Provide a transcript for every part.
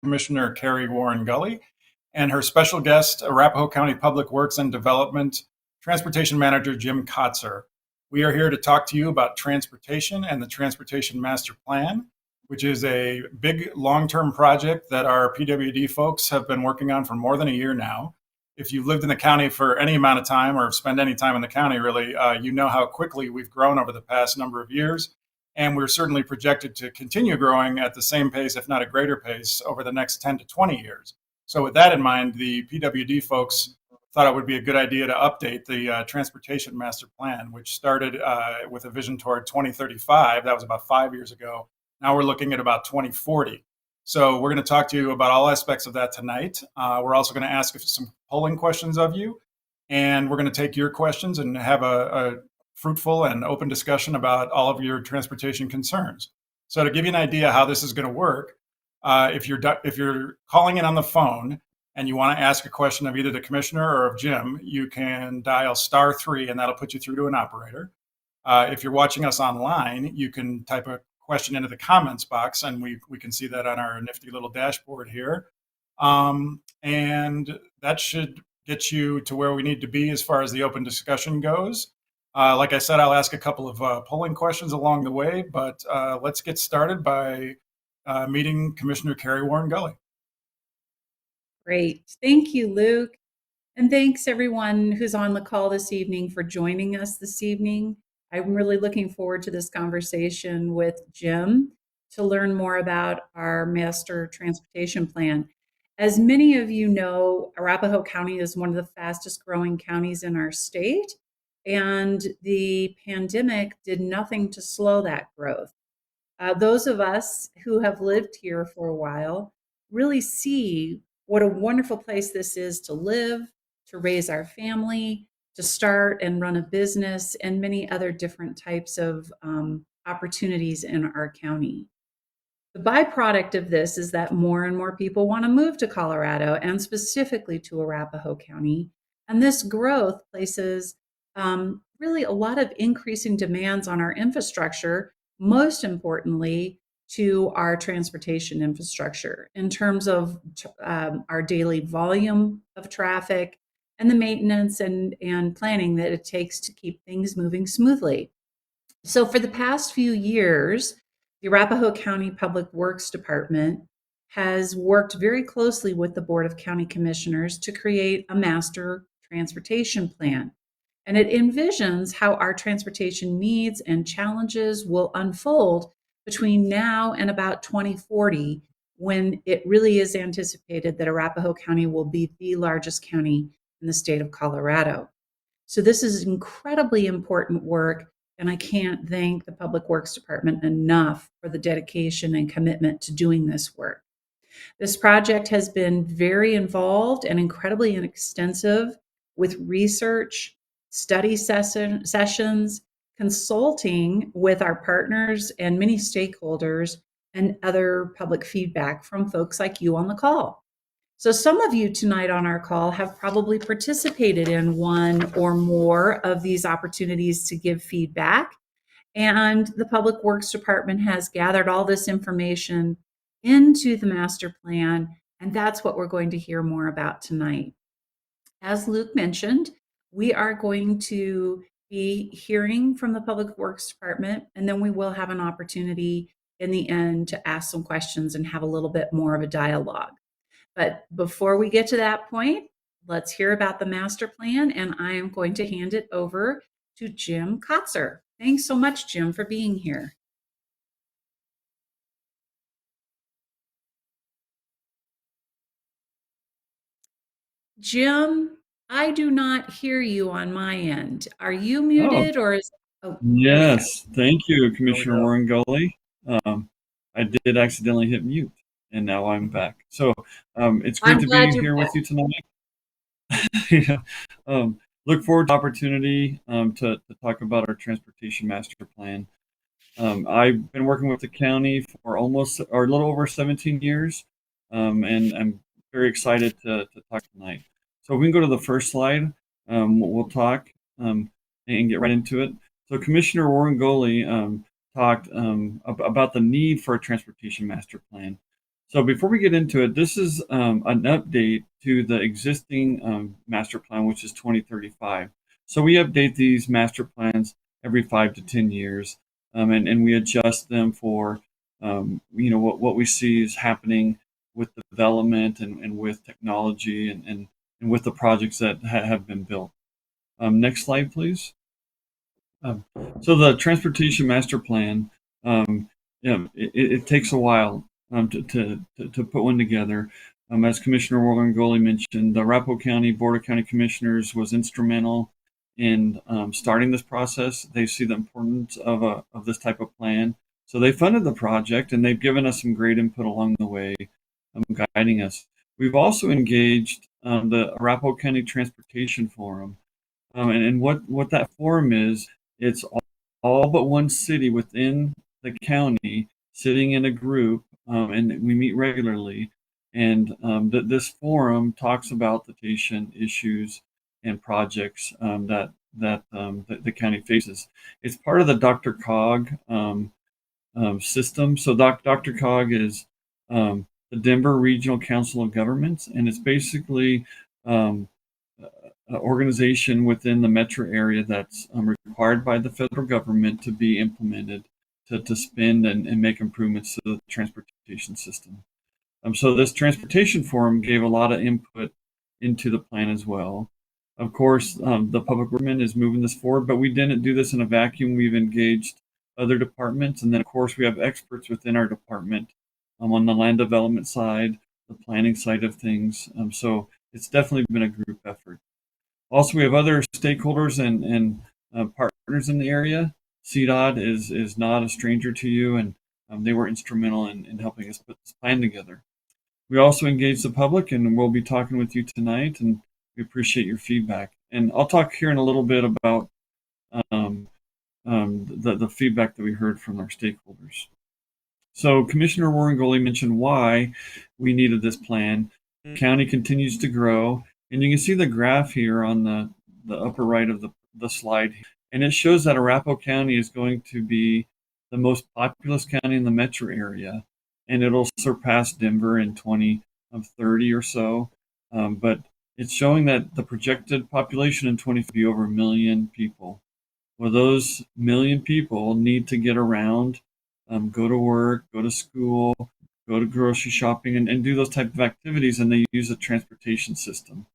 Commissioner Carrie Warren-Gully and her special guest, Arapahoe County Public Works and Development Transportation Manager Jim Katzer. We are here to talk to you about transportation and the Transportation Master Plan, which is a big long-term project that our PWD folks have been working on for more than a year now. If you've lived in the county for any amount of time or spend any time in the county, really, you know how quickly we've grown over the past number of years. And we're certainly projected to continue growing at the same pace, if not a greater pace, over the next 10 to 20 years. So with that in mind, the PWD folks thought it would be a good idea to update the Transportation Master Plan, which started with a vision toward 2035. That was about 5 years ago. Now we're looking at about 2040. So we're going to talk to you about all aspects of that tonight. We're also going to ask some polling questions of you, and we're going to take your questions and have a fruitful and open discussion about all of your transportation concerns. So to give you an idea how this is going to work, if you're calling in on the phone and you want to ask a question of either the commissioner or of Jim, you can dial *3 and that'll put you through to an operator. If you're watching us online, you can type a question into the comments box, and we can see that on our nifty little dashboard here. And that should get you to where we need to be as far as the open discussion goes. Like I said, I'll ask a couple of polling questions along the way, but let's get started by meeting Commissioner Carrie Warren-Gully. Great. Thank you, Luke. And thanks everyone who's on the call this evening for joining us this evening. I'm really looking forward to this conversation with Jim to learn more about our master transportation plan. As many of you know, Arapahoe County is one of the fastest growing counties in our state, and the pandemic did nothing to slow that growth. Those of us who have lived here for a while really see what a wonderful place this is to live, to raise our family, to start and run a business, and many other different types of opportunities in our county. The byproduct of this is that more and more people want to move to Colorado and specifically to Arapahoe County. And this growth places really a lot of increasing demands on our infrastructure, most importantly, to our transportation infrastructure in terms of our daily volume of traffic and the maintenance and planning that it takes to keep things moving smoothly. So for the past few years, the Arapahoe County Public Works Department has worked very closely with the Board of County Commissioners to create a master transportation plan. And it envisions how our transportation needs and challenges will unfold between now and about 2040, when it really is anticipated that Arapahoe County will be the largest county in the state of Colorado. So this is incredibly important work, and I can't thank the Public Works Department enough for the dedication and commitment to doing this work. This project has been very involved and incredibly extensive with research, study sessions, consulting with our partners and many stakeholders, and other public feedback from folks like you on the call. So some of you tonight on our call have probably participated in one or more of these opportunities to give feedback. And the Public Works Department has gathered all this information into the master plan, and that's what we're going to hear more about tonight. As Luke mentioned, we are going to be hearing from the Public Works Department, and then we will have an opportunity in the end to ask some questions and have a little bit more of a dialogue. But before we get to that point, let's hear about the master plan, and I am going to hand it over to Jim Katzer. Thanks so much, Jim, for being here. Jim, I do not hear you on my end. Are you muted or is... Oh, yes, thank you, Commissioner Warren-Gully. I did accidentally hit mute, and now I'm back. So it's great to be here with you tonight. Yeah. Look forward to the opportunity to talk about our Transportation Master Plan. I've been working with the county for a little over 17 years, and I'm very excited to talk tonight. So we can go to the first slide. We'll talk and get right into it. So Commissioner Warren-Gully talked about the need for a transportation master plan. So before we get into it, this is an update to the existing master plan, which is 2035. So we update these master plans every 5 to 10 years, and we adjust them for what we see is happening with development and with technology and with the projects that have been built. Next slide, please. So the Transportation Master Plan, it takes a while to put one together. As Commissioner WarrenGully mentioned, the Arapahoe County Board of County Commissioners was instrumental in starting this process. They see the importance of this type of plan. So they funded the project, and they've given us some great input along the way, guiding us. We've also engaged the Arapahoe County Transportation Forum. And what that forum is, it's all but one city within the county sitting in a group, and we meet regularly. And this forum talks about the transportation issues and projects that the county faces. It's part of the DRCOG system. So DRCOG is the Denver Regional Council of Governments, and it's basically organization within the metro area that's required by the federal government to be implemented to spend and make improvements to the transportation system. So this transportation forum gave a lot of input into the plan as well. Of course, the public government is moving this forward, but we didn't do this in a vacuum. We've engaged other departments, and then of course we have experts within our department on the land development side, the planning side of things. So it's definitely been a group effort. Also, we have other stakeholders and partners in the area. CDOT is not a stranger to you, and they were instrumental in helping us put this plan together. We also engage the public, and we'll be talking with you tonight, and we appreciate your feedback. And I'll talk here in a little bit about the feedback that we heard from our stakeholders. So Commissioner WarrenGully mentioned why we needed this plan. The county continues to grow, and you can see the graph here on the upper right of the slide. And it shows that Arapahoe County is going to be the most populous county in the metro area, and it'll surpass Denver in 2030 or so. But it's showing that the projected population in 2050 will be over 1 million people. Well, those 1 million people need to get around, go to work, go to school, go to grocery shopping, and do those type of activities, and they use a transportation system.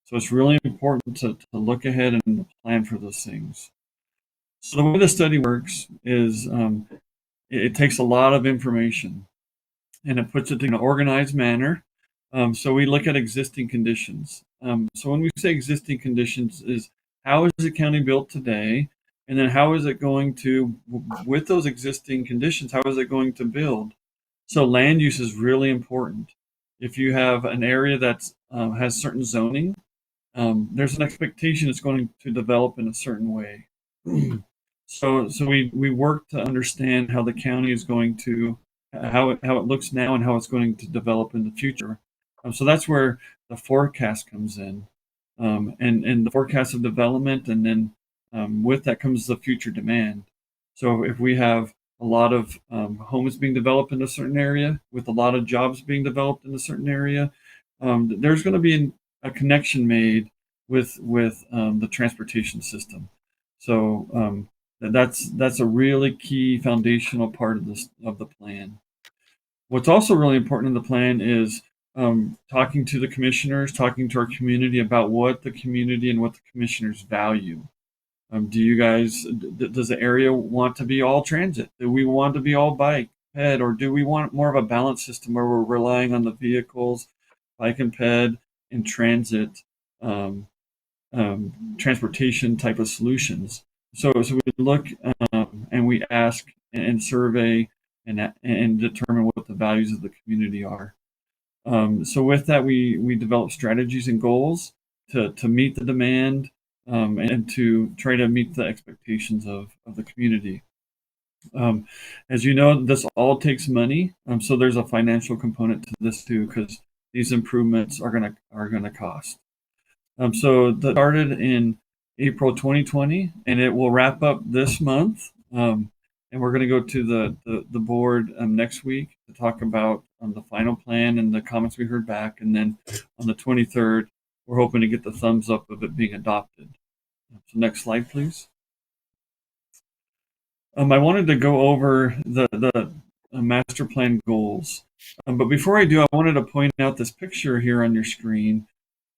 So it's really important to look ahead and plan for those things. So the way the study works is it takes a lot of information and it puts it in an organized manner. So we look at existing conditions. So when we say existing conditions is how is the county built today? And then how is it going to, with those existing conditions, how is it going to build? So land use is really important. If you have an area that has certain zoning, there's an expectation it's going to develop in a certain way. So we work to understand how the county is going to, how it looks now and how it's going to develop in the future. So that's where the forecast comes in, and the forecast of development, and then with that comes the future demand. So if we have a lot of homes being developed in a certain area, with a lot of jobs being developed in a certain area, there's going to be a connection made with the transportation system. So that's a really key foundational part of the plan. What's also really important in the plan is talking to the commissioners, talking to our community about what the community and what the commissioners value. Do you guys, does the area want to be all transit? Do we want to be all bike, ped, or do we want more of a balanced system where we're relying on the vehicles, bike and ped, and transit transportation type of solutions? So we look and we ask and survey and determine what the values of the community are. So with that, we develop strategies and goals to meet the demand and to try to meet the expectations of the community. As you know, this all takes money, so there's a financial component to this too, because these improvements are gonna cost. So that started in April 2020, and it will wrap up this month. and we're going to go to the board next week to talk about the final plan and the comments we heard back. And then on the 23rd, we're hoping to get the thumbs up of it being adopted. So next slide, please. I wanted to go over the master plan goals. But before I do, I wanted to point out this picture here on your screen.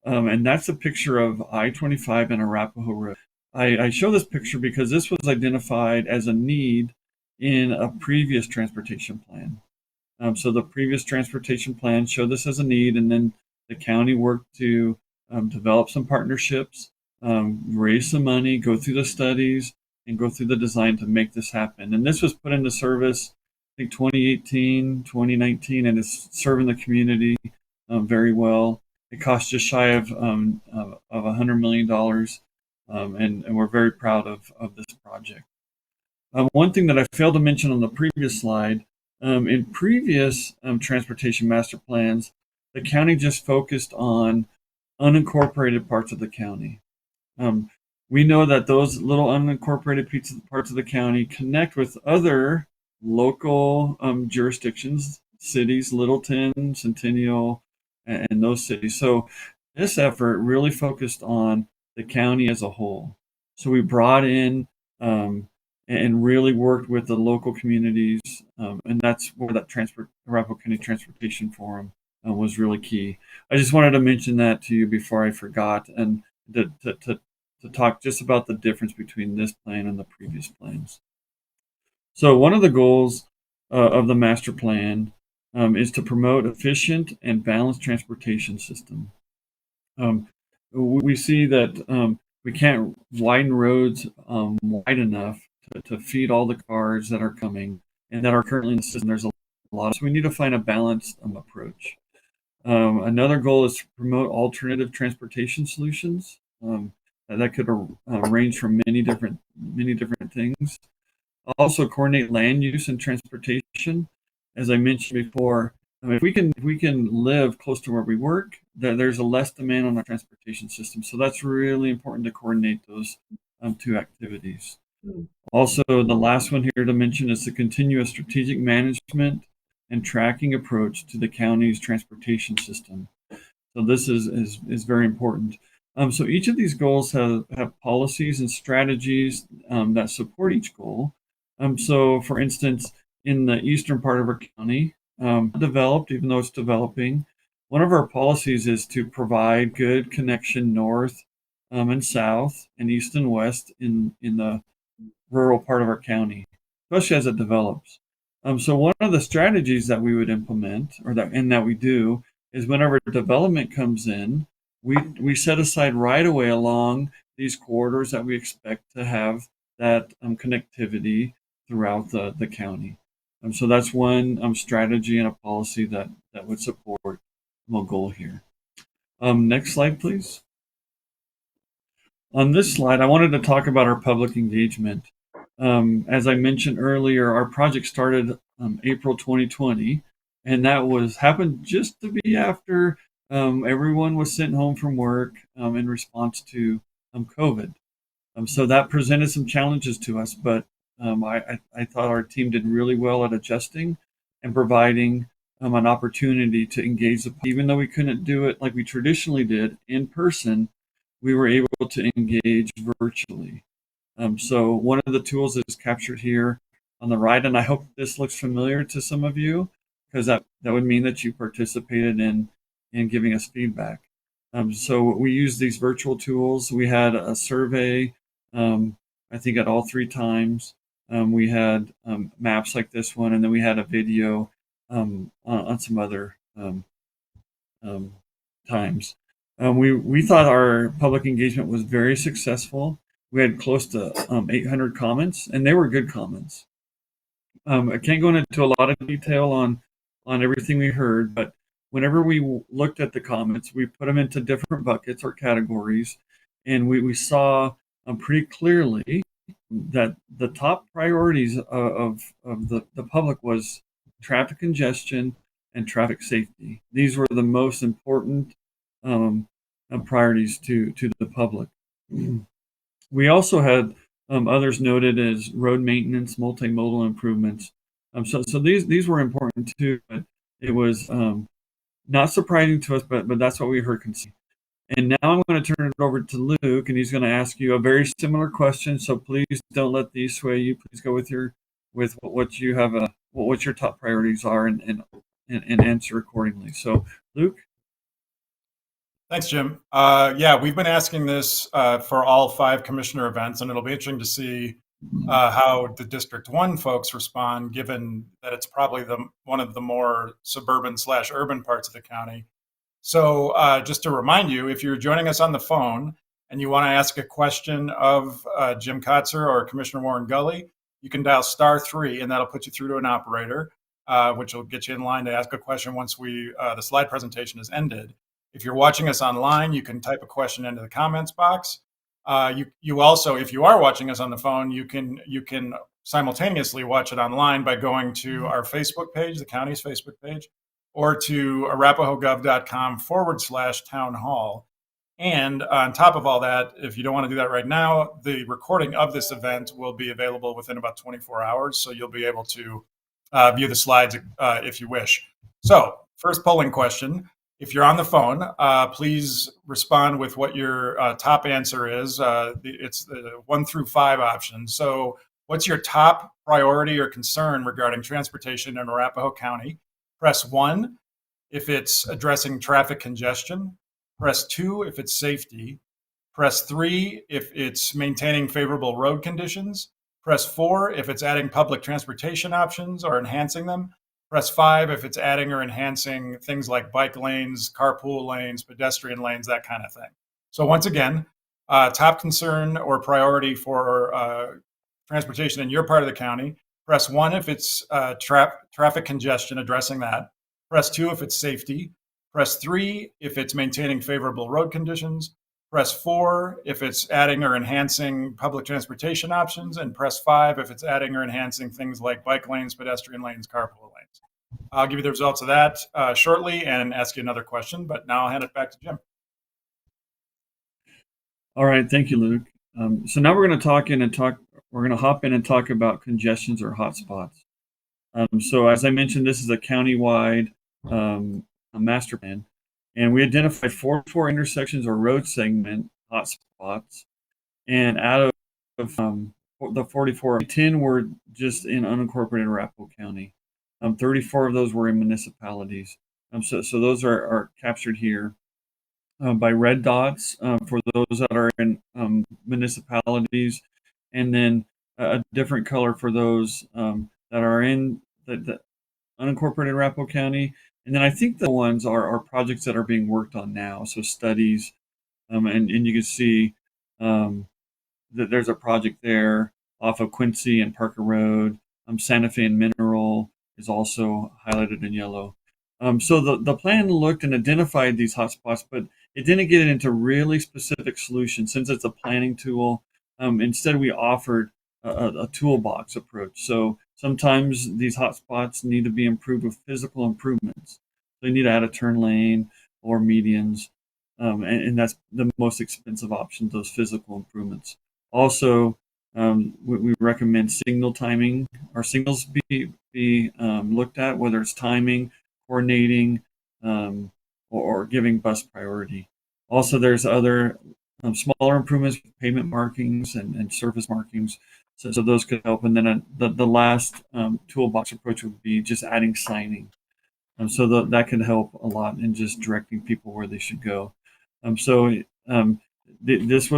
And that's a picture of I-25 and Arapahoe Road. I show this picture because this was identified as a need in a previous transportation plan. So the previous transportation plan showed this as a need, and then the county worked to develop some partnerships, raise some money, go through the studies, and go through the design to make this happen. And this was put into service, I think, 2018, 2019, and it's serving the community very well. It cost just shy of $100 million, and we're very proud of this project. One thing that I failed to mention on the previous slide, in previous transportation master plans, the county just focused on unincorporated parts of the county. We know that those little unincorporated parts of the county connect with other local jurisdictions, cities, Littleton, Centennial, and those cities. So this effort really focused on the county as a whole. So we brought in and really worked with the local communities, and that's where that Arapahoe County Transportation Forum was really key. I just wanted to mention that to you before I forgot, and to talk just about the difference between this plan and the previous plans. So one of the goals of the master plan is to promote efficient and balanced transportation system. We see that we can't widen roads wide enough to feed all the cars that are coming and that are currently in the system. There's a lot, so we need to find a balanced approach. Another goal is to promote alternative transportation solutions. That could range from many different things. Also, coordinate land use and transportation. As I mentioned before, if we can live close to where we work, there's a less demand on our transportation system. So that's really important to coordinate those two activities. Also, the last one here to mention is to continue a strategic management and tracking approach to the county's transportation system. So this is very important. So each of these goals have policies and strategies that support each goal. So, for instance, in the eastern part of our county, developed, even though it's developing, one of our policies is to provide good connection north and south and east and west in the rural part of our county, especially as it develops. So one of the strategies that we would implement, that we do, is whenever development comes in, we set aside right away along these corridors that we expect to have that connectivity throughout the county. So that's one strategy and a policy that would support my goal here. Next slide, please. On this slide, I wanted to talk about our public engagement. As I mentioned earlier, our project started April 2020, and that happened just to be after everyone was sent home from work in response to COVID. So that presented some challenges to us, but I thought our team did really well at adjusting and providing an opportunity to engage even though we couldn't do it like we traditionally did in person, we were able to engage virtually. So one of the tools is captured here on the right, and I hope this looks familiar to some of you, because that would mean that you participated in giving us feedback. So we use these virtual tools. We had a survey, I think at all 3 times. We had maps like this one, and then we had a video on some other times. We thought our public engagement was very successful. We had close to 800 comments, and they were good comments. I can't go into a lot of detail on everything we heard, but whenever we looked at the comments, we put them into different buckets or categories, and we saw pretty clearly that the top priorities of the public was traffic congestion and traffic safety. These were the most important priorities to the public. We also had Others noted as road maintenance, multimodal improvements. So these were important too, but it was not surprising to us, but that's what we heard consistently. And now I'm going to turn it over to Luke, and he's going to ask you a very similar question. So please don't let these sway you. Please go with what you have what your top priorities are, and answer accordingly. So Luke. Thanks, Jim. Yeah, we've been asking this for all 5 commissioner events, and it'll be interesting to see how the District 1 folks respond, given that it's probably one of the more suburban/urban parts of the county. So just to remind you, if you're joining us on the phone and you want to ask a question of Jim Katzer or Commissioner WarrenGully, you can dial *3, and that'll put you through to an operator, which will get you in line to ask a question once the slide presentation is ended. If you're watching us online, you can type a question into the comments box. You also, if you are watching us on the phone, you can simultaneously watch it online by going to our Facebook page, the county's Facebook page, or to arapahoegov.com/town hall. And on top of all that, if you don't want to do that right now, the recording of this event will be available within about 24 hours. So you'll be able to view the slides if you wish. So first polling question. If you're on the phone, please respond with what your top answer is. It's the 1 through 5 options. So what's your top priority or concern regarding transportation in Arapahoe County? Press 1 if it's addressing traffic congestion. Press 2 if it's safety. Press 3 if it's maintaining favorable road conditions. Press 4 if it's adding public transportation options or enhancing them. Press 5 if it's adding or enhancing things like bike lanes, carpool lanes, pedestrian lanes, that kind of thing. So once again, top concern or priority for transportation in your part of the county. Press 1 if it's traffic congestion, addressing that. Press 2 if it's safety. Press 3 if it's maintaining favorable road conditions. Press 4 if it's adding or enhancing public transportation options. And press 5 if it's adding or enhancing things like bike lanes, pedestrian lanes, carpool lanes. I'll give you the results of that shortly and ask you another question, but now I'll hand it back to Jim. All right, thank you, Luke. So now we're going to hop in and talk about congestions or hotspots. So as I mentioned, this is a countywide master plan, and we identified 44 intersections or road segment hotspots, and out of the 44, 10 were just in unincorporated Arapahoe County. 34 of those were in municipalities. So those are captured here by red dots for those that are in municipalities, and then a different color for those that are in the unincorporated Arapahoe County. And then I think the ones are projects that are being worked on now, so studies, and you can see that there's a project there off of Quincy and Parker Road. Santa Fe and Mineral is also highlighted in yellow. So the plan looked and identified these hotspots, but it didn't get into really specific solutions. Since it's a planning tool, instead we offered a toolbox approach. So sometimes these hotspots need to be improved with physical improvements. They need to add a turn lane or medians, and that's the most expensive option, those physical improvements. Also, we recommend signal timing. Our signals be looked at, whether it's timing, coordinating, or giving bus priority. Also, there's other smaller improvements, pavement markings and surface markings. So those could help. And then the last toolbox approach would be just adding signing. So that can help a lot in just directing people where they should go. This was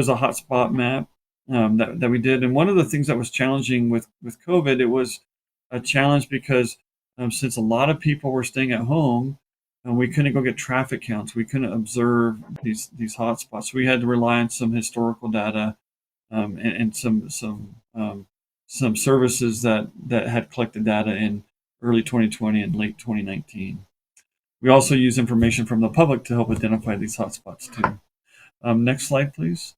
a hotspot map that we did. And one of the things that was challenging with COVID, it was a challenge because since a lot of people were staying at home, we couldn't go get traffic counts. We couldn't observe these hotspots. So we had to rely on some historical data and some services that had collected data in early 2020 and late 2019. We also use information from the public to help identify these hotspots too. Next slide, please.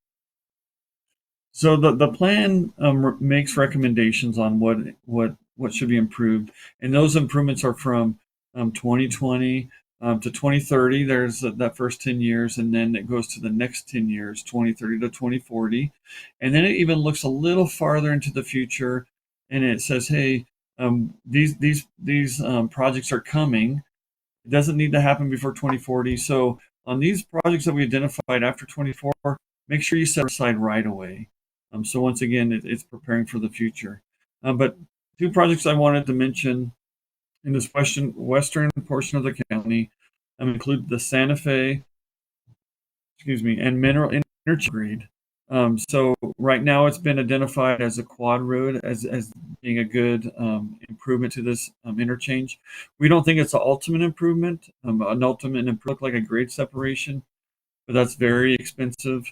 So the plan makes recommendations on what should be improved, and those improvements are from 2020 To 2030, there's that first 10 years, and then it goes to the next 10 years, 2030 to 2040. And then it even looks a little farther into the future, and it says, hey, these projects are coming. It doesn't need to happen before 2040. So on these projects that we identified after 24, make sure you set aside right away. So once again, it's preparing for the future. But two projects I wanted to mention in this western portion of the county include the Santa Fe, and Mineral Interchange Grade. So right now it's been identified as a quad road as being a good improvement to this interchange. We don't think it's an ultimate improvement. An ultimate improvement like a grade separation, but that's very expensive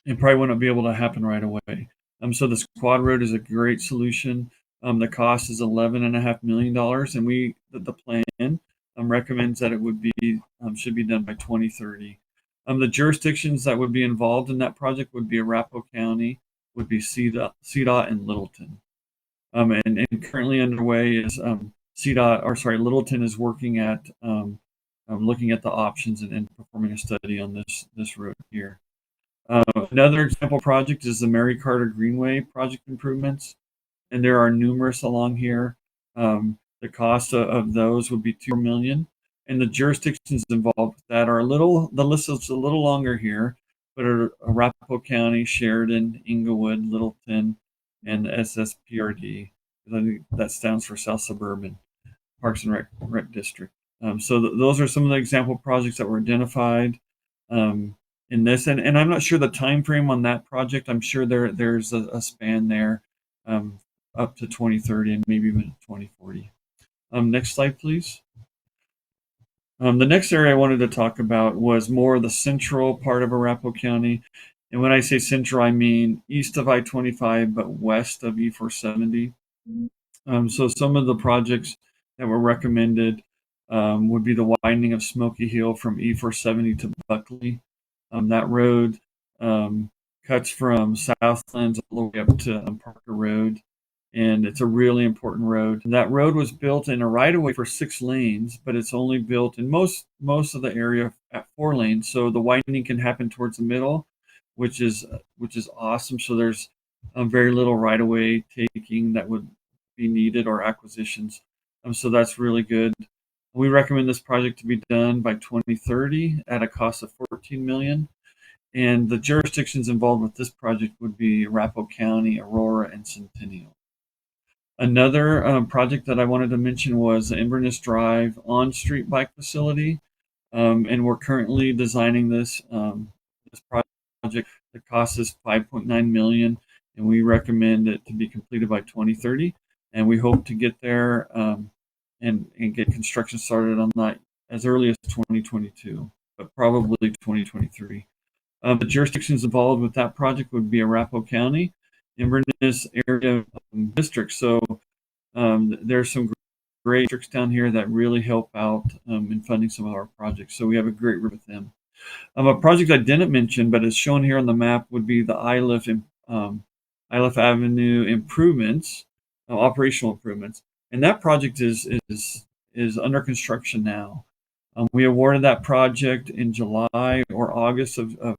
and probably wouldn't be able to happen right away. So this quad road is a great solution. The cost is $11.5 million, and the plan recommends that it would be should be done by 2030. The jurisdictions that would be involved in that project would be Arapahoe County, would be CDOT and Littleton. And currently underway is Littleton is working at looking at the options and performing a study on this road here. Another example project is the Mary Carter Greenway project improvements, and there are numerous along here. The cost of those would be $2 million, and the jurisdictions involved with that are the list is a little longer here, but are Arapahoe County, Sheridan, Inglewood, Littleton, and SSPRD. I think that stands for South Suburban Parks and Rec District. So those are some of the example projects that were identified in this, and I'm not sure the time frame on that project. I'm sure there's a span there up to 2030 and maybe even 2040. Next slide, please. The next area I wanted to talk about was more the central part of Arapahoe County. And when I say central, I mean east of I-25, but west of E-470. So some of the projects that were recommended would be the widening of Smoky Hill from E-470 to Buckley. That road cuts from Southlands all the way up to Parker Road, and it's a really important road. That road was built in a right-of-way for 6 lanes, but it's only built in most of the area at 4 lanes, so the widening can happen towards the middle, which is awesome. So there's very little right-of-way taking that would be needed or acquisitions. So that's really good. We recommend this project to be done by 2030 at a cost of $14 million. And the jurisdictions involved with this project would be Arapahoe County, Aurora, and Centennial. Another project that I wanted to mention was the Inverness Drive on-street bike facility. And we're currently designing this project. The cost is $5.9 million, and we recommend it to be completed by 2030. And we hope to get there and get construction started on that as early as 2022, but probably 2023. The jurisdictions involved with that project would be Arapahoe County, Inverness area district. So there's some great districts down here that really help out in funding some of our projects. So we have a great group with them. A project I didn't mention, but is shown here on the map, would be the Iliff Avenue improvements, operational improvements. And that project is under construction now. We awarded that project in July or August of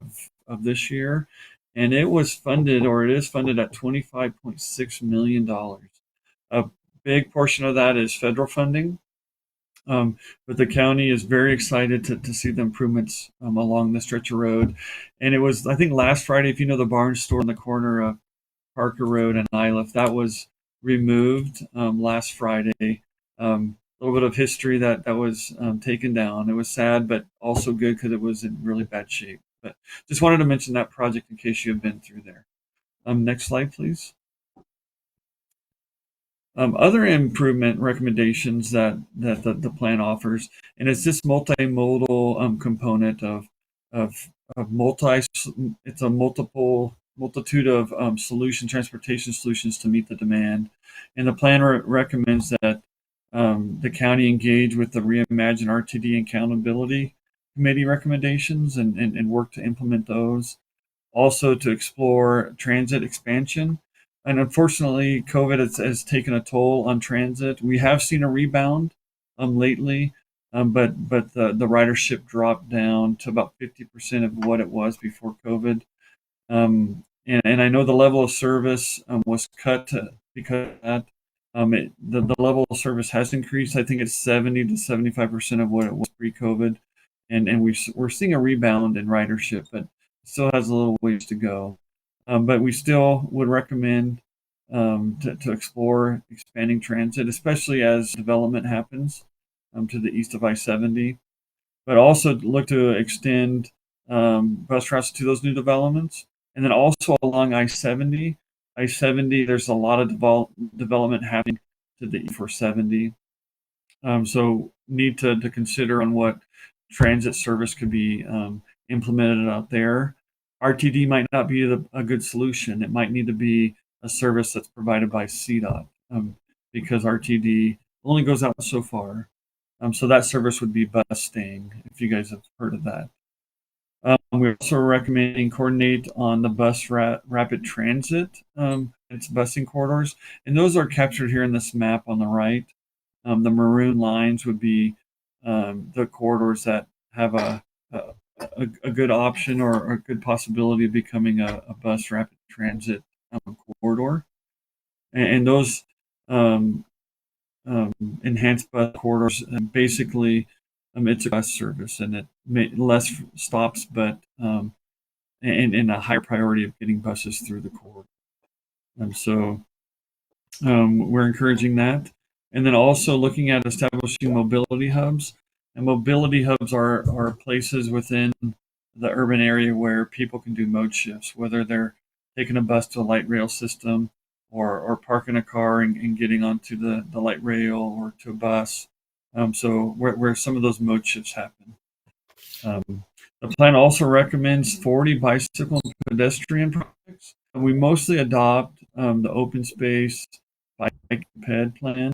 this year, and it was funded, or it is funded, at $25.6 million. A big portion of that is federal funding, but the county is very excited to see the improvements along the stretch of road. And it was, I think, last Friday, if you know the Barnes store on the corner of Parker Road and Iliff, that was removed last Friday. A little bit of history that was taken down. It was sad, but also good because it was in really bad shape. But just wanted to mention that project in case you have been through there. Next slide, please. Other improvement recommendations that the plan offers, and it's this multimodal component of it's a multitude of transportation solutions to meet the demand. And the plan recommends that the county engage with the Reimagine RTD and Accountability Committee recommendations and work to implement those. Also to explore transit expansion. And unfortunately, COVID has taken a toll on transit. We have seen a rebound lately, but the ridership dropped down to about 50% of what it was before COVID. And I know the level of service was cut because of that. The level of service has increased. I think it's 70 to 75% of what it was pre-COVID, and we're seeing a rebound in ridership, but it still has a little ways to go. But we still would recommend to explore expanding transit, especially as development happens to the east of I-70, but also look to extend bus routes to those new developments. And then also along I-70, there's a lot of development happening to the E470. So need to consider on what transit service could be implemented out there. RTD might not be a good solution. It might need to be a service that's provided by CDOT because RTD only goes out so far. So that service would be bus staying, if you guys have heard of that. We're also recommending coordinate on the bus rapid transit. It's busing corridors, and those are captured here in this map on the right. The maroon lines would be the corridors that have a good option or a good possibility of becoming a bus rapid transit corridor. And those enhanced bus corridors, basically, it's a bus service and it less stops, but and a higher priority of getting buses through the corridor. So we're encouraging that. And then also looking at establishing mobility hubs. And mobility hubs are places within the urban area where people can do mode shifts, whether they're taking a bus to a light rail system or parking a car and getting onto the light rail or to a bus. So where some of those mode shifts happen. The plan also recommends 40 bicycle and pedestrian projects. And we mostly adopt the open space bike and ped plan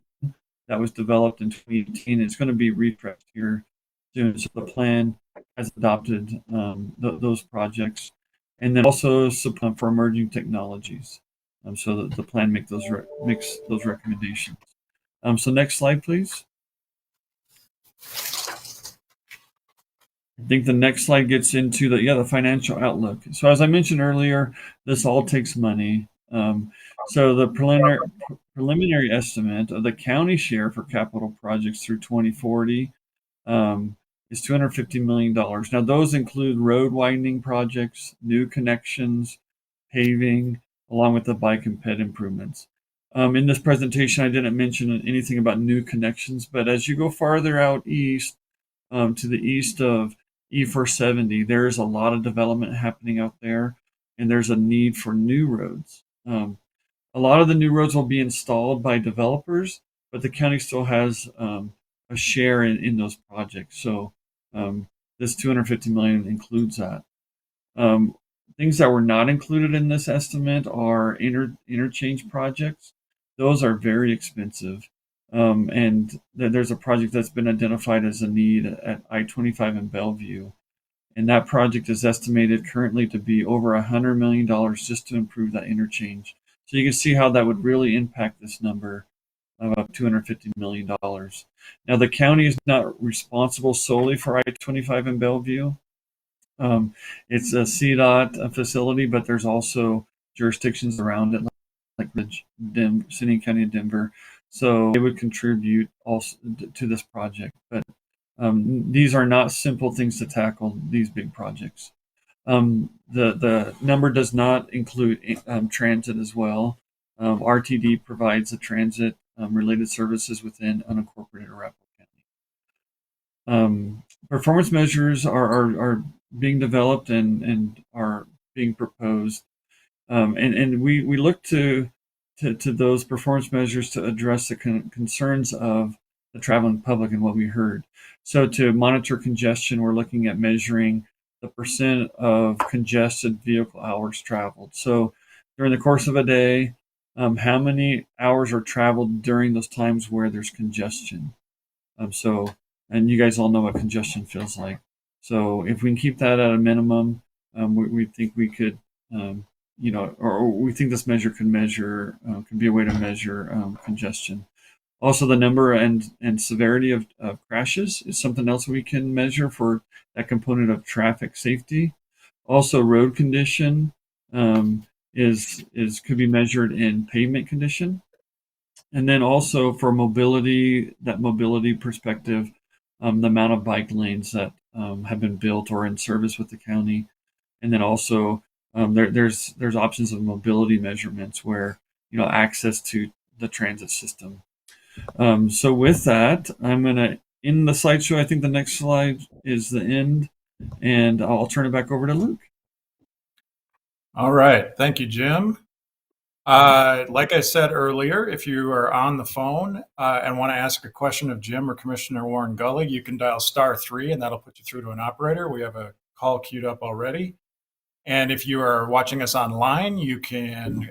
that was developed in 2018. It's going to be refreshed here soon. So the plan has adopted those projects, and then also for emerging technologies. So that the plan makes those recommendations. So next slide, please. I think the next slide gets into the financial outlook. So as I mentioned earlier, this all takes money. So the preliminary estimate of the county share for capital projects through 2040 is $250 million. Now those include road widening projects, new connections, paving, along with the bike and ped improvements. In this presentation, I didn't mention anything about new connections, but as you go farther out east, to the east of E470, there is a lot of development happening out there, and there's a need for new roads. A lot of the new roads will be installed by developers, but the county still has a share in those projects. So this $250 million includes that. Things that were not included in this estimate are interchange projects. Those are very expensive. And there's a project that's been identified as a need at I-25 in Bellevue. And that project is estimated currently to be over $100 million just to improve that interchange. So you can see how that would really impact this number of $250 million. Now, the county is not responsible solely for I-25 in Bellevue. It's a CDOT facility, but there's also jurisdictions around it, like the City and County of Denver. So they would contribute also to this project. But these are not simple things to tackle, these big projects. The number does not include transit as well. RTD provides the transit related services within unincorporated Arapahoe County. Performance measures are being developed and are being proposed. And we look to those performance measures to address the concerns of the traveling public and what we heard. So to monitor congestion, we're looking at measuring the percent of congested vehicle hours traveled. So during the course of a day, how many hours are traveled during those times where there's congestion? And you guys all know what congestion feels like. So if we can keep that at a minimum, we think we could, or we think this measure can be a way to measure congestion. Also, the number and severity of crashes is something else we can measure for that component of traffic safety. Also, road condition is could be measured in pavement condition. And then also for mobility, that mobility perspective, the amount of bike lanes that have been built or in service with the county. And then also there's options of mobility measurements where, access to the transit system. So with that, I'm going to end the slideshow. I think the next slide is the end, and I'll turn it back over to Luke. All right. Thank you, Jim. Like I said earlier, if you are on the phone and want to ask a question of Jim or Commissioner Warren-Gully, you can dial *3 and that'll put you through to an operator. We have a call queued up already. And if you are watching us online, you can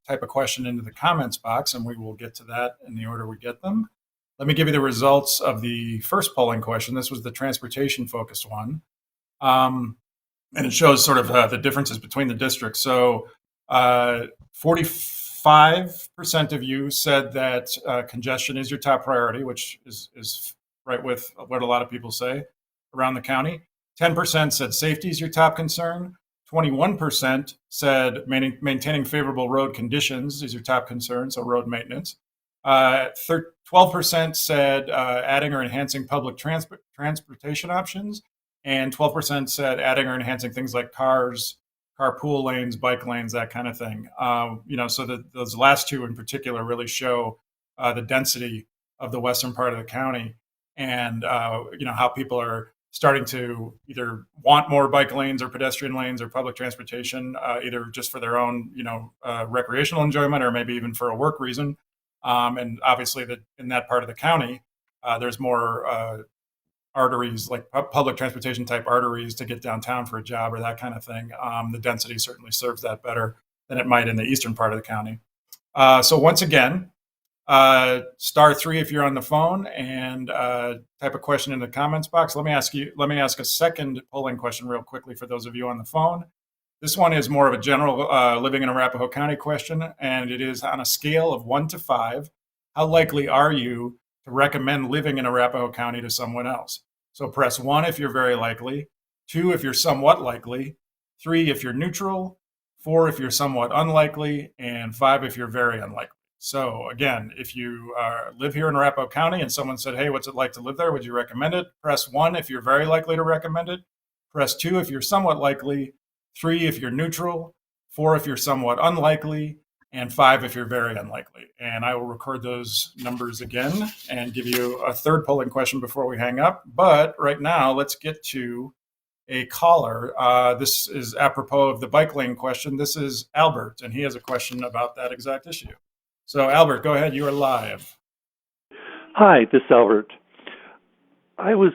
type a question into the comments box and we will get to that in the order we get them. Let me give you the results of the first polling question. This was the transportation focused one. And it shows sort of the differences between the districts. So 45% of you said that congestion is your top priority, which is right with what a lot of people say around the county. 10% said safety is your top concern. 21% said maintaining favorable road conditions is your top concern, so road maintenance. 12% said adding or enhancing public transportation options, and 12% said adding or enhancing things like cars, carpool lanes, bike lanes, that kind of thing. So those last two in particular really show the density of the western part of the county, and how people are starting to either want more bike lanes or pedestrian lanes or public transportation, either just for their own recreational enjoyment or maybe even for a work reason. And obviously, in that part of the county, there's more arteries, like public transportation type arteries to get downtown for a job or that kind of thing. The density certainly serves that better than it might in the eastern part of the county. So once again, *3 if you're on the phone, and type a question in the comments box. Let me ask a second polling question real quickly for those of you on the phone. This one is more of a general living in Arapahoe County question, and it is on a scale of 1 to 5. How likely are you to recommend living in Arapahoe County to someone else? So press 1 if you're very likely, 2 if you're somewhat likely, 3 if you're neutral, 4 if you're somewhat unlikely, and 5 if you're very unlikely. So again, if you live here in Arapahoe County and someone said, hey, what's it like to live there? Would you recommend it? Press 1 if you're very likely to recommend it. Press 2 if you're somewhat likely, 3 if you're neutral, 4 if you're somewhat unlikely, and 5 if you're very unlikely. And I will record those numbers again and give you a third polling question before we hang up. But right now, let's get to a caller. This is apropos of the bike lane question. This is Albert, and he has a question about that exact issue. So Albert, go ahead. You are live. Hi, this is Albert. I was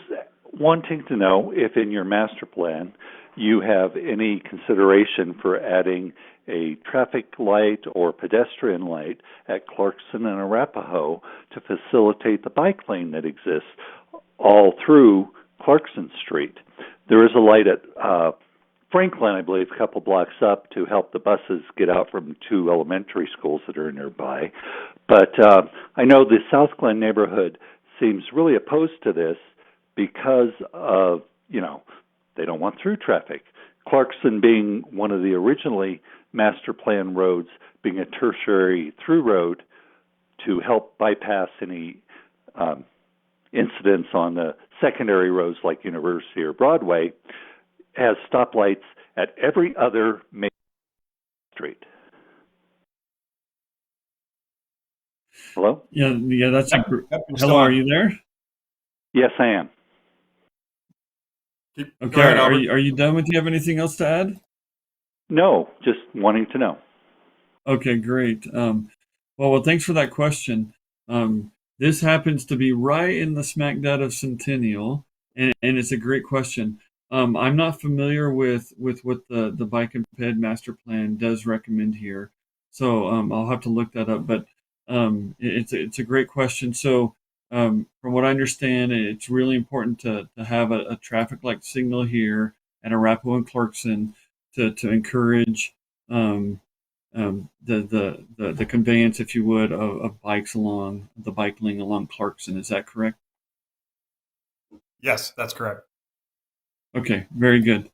wanting to know if in your master plan you have any consideration for adding a traffic light or pedestrian light at Clarkson and Arapahoe to facilitate the bike lane that exists all through Clarkson Street. There is a light at Franklin, I believe, a couple blocks up to help the buses get out from 2 elementary schools that are nearby. But I know the South Glen neighborhood seems really opposed to this because of, they don't want through traffic. Clarkson being one of the originally master plan roads, being a tertiary through road to help bypass any incidents on the secondary roads like University or Broadway, has stoplights at every other main street. Hello? Yeah, that's hello, are you there? Yes, I am. Okay, are you done with? Do you have anything else to add? No, just wanting to know. Okay, great. Well, thanks for that question. This happens to be right in the smack dab of Centennial, and it's a great question. I'm not familiar with what the Bike and Ped Master Plan does recommend here, so I'll have to look that up. But it's a great question. So from what I understand, it's really important to have a traffic light signal here at Arapahoe and Clarkson to encourage the conveyance, if you would, of bikes along the bike lane along Clarkson. Is that correct? Yes, that's correct. Okay, very good.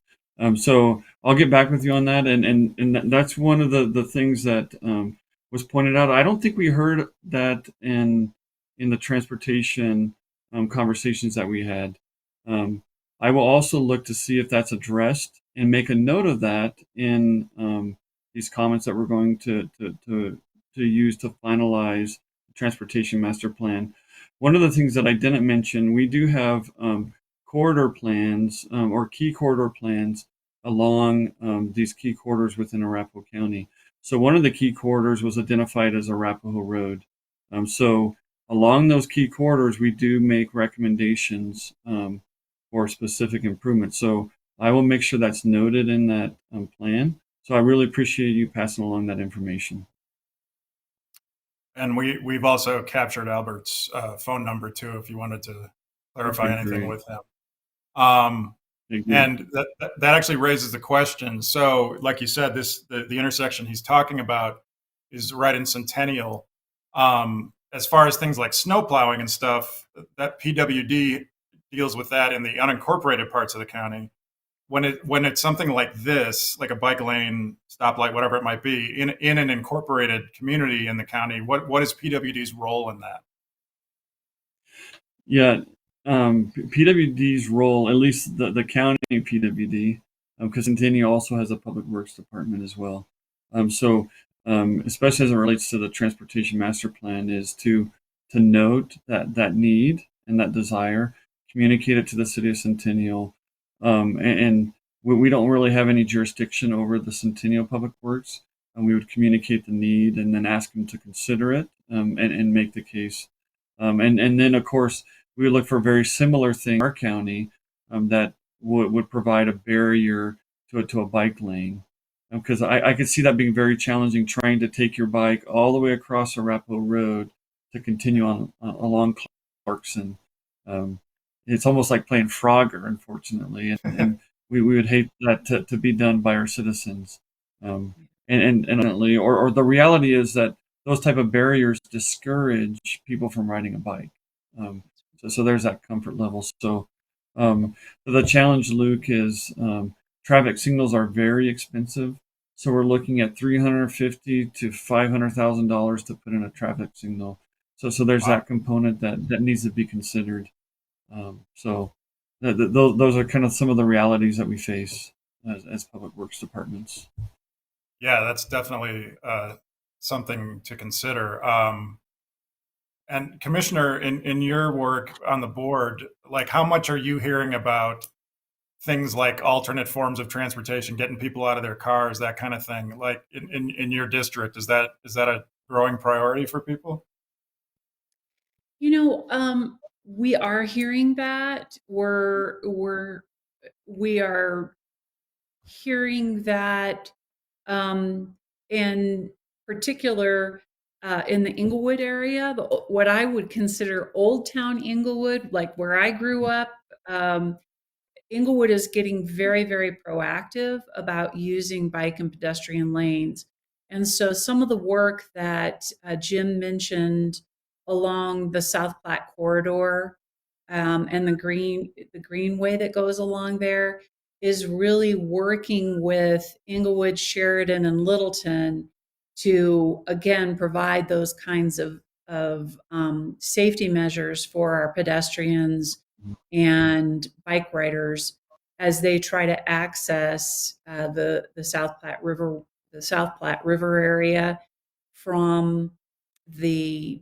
So I'll get back with you on that, and that's one of the things that was pointed out. I don't think we heard that in the transportation conversations that we had. I will also look to see if that's addressed and make a note of that in these comments that we're going to use to finalize the transportation master plan. One of the things that I didn't mention, we do have corridor plans or key corridor plans along these key corridors within Arapahoe County. So one of the key corridors was identified as Arapahoe Road. So along those key corridors, we do make recommendations for specific improvements. So I will make sure that's noted in that plan. So I really appreciate you passing along that information. And we've also captured Albert's phone number too, if you wanted to clarify anything with him. And that actually raises the question. So, like you said, the intersection he's talking about is right in Centennial. As far as things like snow plowing and stuff, that PWD deals with that in the unincorporated parts of the county. When it's something like this, like a bike lane, stoplight, whatever it might be, in an incorporated community in the county, what is PWD's role in that? Yeah, PWD's role, at least the county PWD, because Centennial also has a public works department as well. Especially as it relates to the transportation master plan, is to note that need and that desire, communicate it to the city of Centennial, and we don't really have any jurisdiction over the Centennial Public Works, and we would communicate the need and then ask them to consider it and make the case. And then, of course, we would look for very similar things in our county that would provide a barrier to a bike lane. Because I could see that being very challenging, trying to take your bike all the way across Arapahoe Road to continue on along Clarkson. It's almost like playing Frogger, unfortunately, and we would hate that to be done by our citizens. Or the reality is that those type of barriers discourage people from riding a bike. So there's that comfort level. So the challenge, Luke, is traffic signals are very expensive. So we're looking at $350,000 to $500,000 to put in a traffic signal. So there's that component that needs to be considered. Those are kind of some of the realities that we face as public works departments. Yeah, that's definitely something to consider. And Commissioner, in your work on the board, like how much are you hearing about things like alternate forms of transportation, getting people out of their cars, that kind of thing? Like in your district, is that a growing priority for people? We are hearing that. We are hearing that in particular in the Inglewood area, what I would consider Old Town Inglewood, like where I grew up. Inglewood is getting very, very proactive about using bike and pedestrian lanes. And so some of the work that Jim mentioned along the South Platte corridor and the greenway that goes along there is really working with Inglewood, Sheridan, and Littleton to, again, provide those kinds of safety measures for our pedestrians and bike riders as they try to access the South Platte River area from the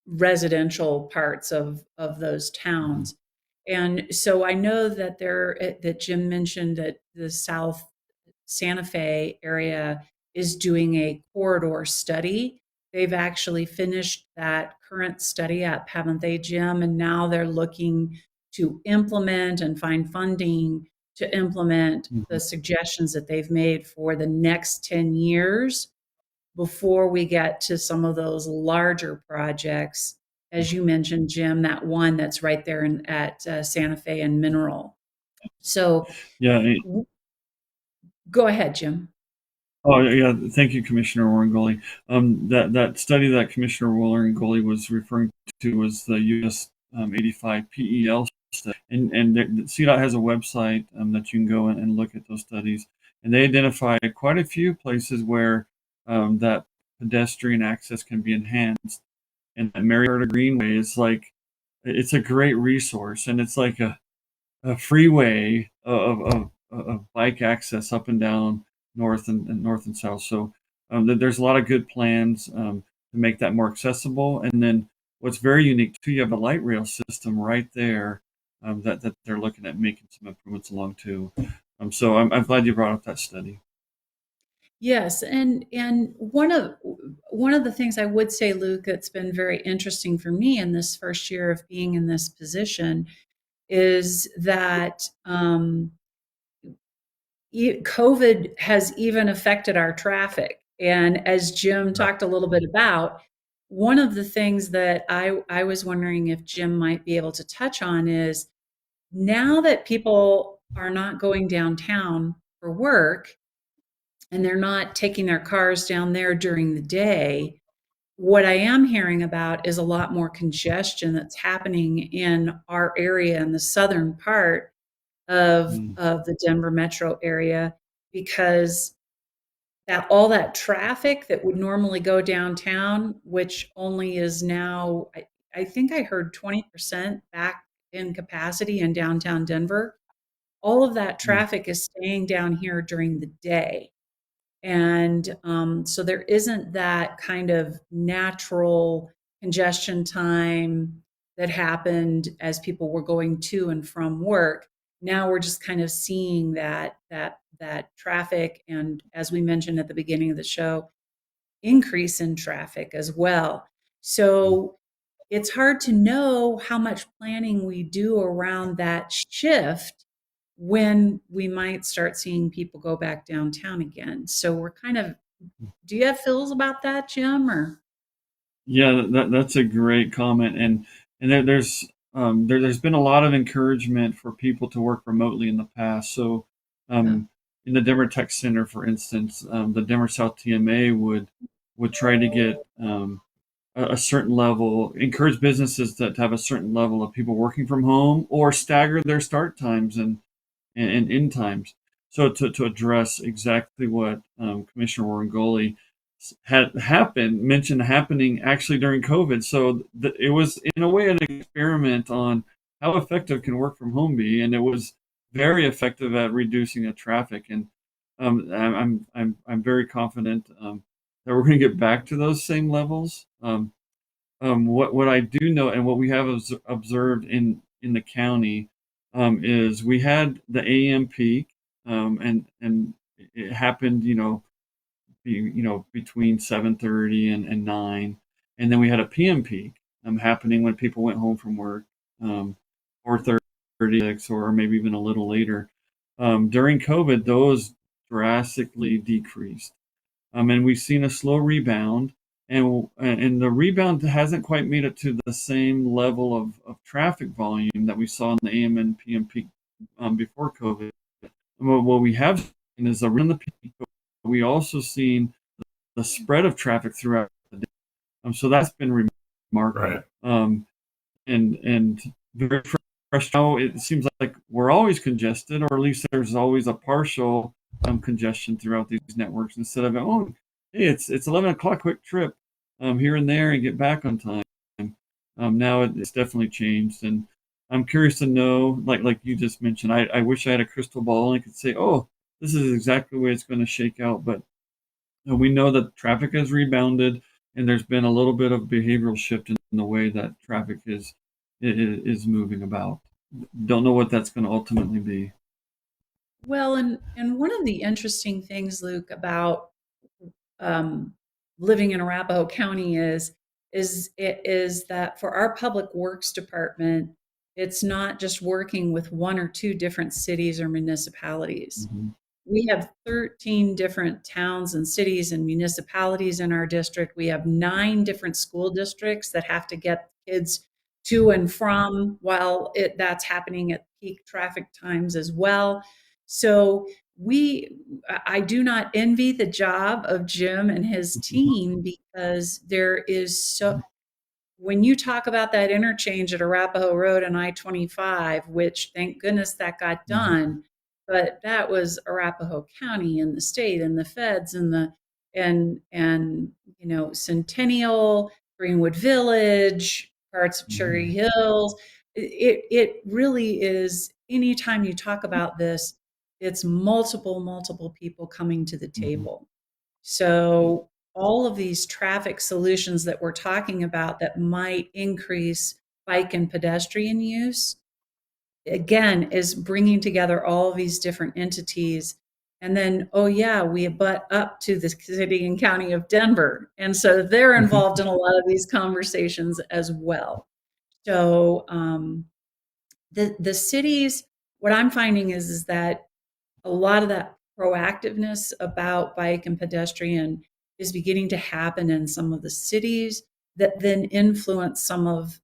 residential parts of those towns. And so I know that that Jim mentioned that the South Santa Fe area is doing a corridor study. They've actually finished that current study up, haven't they, Jim? And now they're looking to implement and find funding to implement the suggestions that they've made for the next 10 years before we get to some of those larger projects. As you mentioned, Jim, that one that's right there at Santa Fe and Mineral. So yeah, go ahead, Jim. Oh, yeah. Thank you, Commissioner Warren-Gully. That study that Commissioner Warren-Gully was referring to was the US 85 PEL study. And CDOT has a website that you can go and look at those studies. And they identify quite a few places where that pedestrian access can be enhanced. And that Marietta Greenway is like, it's a great resource. And it's like a freeway of bike access up and down north and south. So there's a lot of good plans to make that more accessible. And then what's very unique too, you have a light rail system right there that they're looking at making some improvements along too. So I'm glad you brought up that study. Yes, and one of the things I would say, Luke, that's been very interesting for me in this first year of being in this position is that COVID has even affected our traffic. And as Jim talked a little bit about, one of the things that I was wondering if Jim might be able to touch on is now that people are not going downtown for work and they're not taking their cars down there during the day, what I am hearing about is a lot more congestion that's happening in our area in the southern part of the Denver metro area because all that traffic that would normally go downtown, which only is now, I think I heard 20% back in capacity in downtown Denver, all of that traffic is staying down here during the day. And so there isn't that kind of natural congestion time that happened as people were going to and from work. Now we're just kind of seeing that traffic, and as we mentioned at the beginning of the show, increase in traffic as well. So it's hard to know how much planning we do around that shift when we might start seeing people go back downtown again. So we're kind of, do you have feels about that, Jim? Or Yeah, that's a great comment, and there's been a lot of encouragement for people to work remotely in the past. So, in the Denver Tech Center, for instance, the Denver South TMA would try to get a certain level, encourage businesses to have a certain level of people working from home or stagger their start times and end times. So to address exactly what Commissioner Warren-Gully had mentioned happening actually during COVID. So it was in a way an experiment on how effective can work from home be, and it was very effective at reducing the traffic. And I'm very confident that we're going to get back to those same levels. What I do know and what we have observed in the county is we had the AM peak, and it happened, between 7:30 and 9, and then we had a PM peak happening when people went home from work, 4:36 or maybe even a little later. During COVID, those drastically decreased, and we've seen a slow rebound. And the rebound hasn't quite made it to the same level of traffic volume that we saw in the AM and PM peak before COVID. What we have seen is around the peak, but we also seen the spread of traffic throughout the day. So that's been remarkable. Right. And very fresh now, it seems like we're always congested, or at least there's always a partial congestion throughout these networks instead of, oh, hey, it's 11 o'clock, quick trip here and there and get back on time. Now it's definitely changed, and I'm curious to know, like you just mentioned, I wish I had a crystal ball and I could say, oh, this is exactly the way it's going to shake out. But we know that traffic has rebounded, and there's been a little bit of behavioral shift in the way that traffic is moving about. Don't know what that's going to ultimately be. well, and one of the interesting things, Luke, about living in Arapahoe County is that for our public works department, it's not just working with one or two different cities or municipalities. Mm-hmm. We have 13 different towns and cities and municipalities in our district. We have 9 different school districts that have to get kids to and from while that's happening at peak traffic times as well. So I do not envy the job of Jim and his team, because there is so, when you talk about that interchange at Arapahoe Road and I-25, which thank goodness that got done, but that was Arapahoe County and the state and the feds and and Centennial, Greenwood Village, parts of Cherry Hills. It really is, anytime you talk about this, it's multiple people coming to the table. So all of these traffic solutions that we're talking about that might increase bike and pedestrian use, again, is bringing together all these different entities. And then, oh yeah, we butt up to the city and county of Denver. And so they're involved in a lot of these conversations as well. So the cities, what I'm finding is that a lot of that proactiveness about bike and pedestrian is beginning to happen in some of the cities, that then influence some of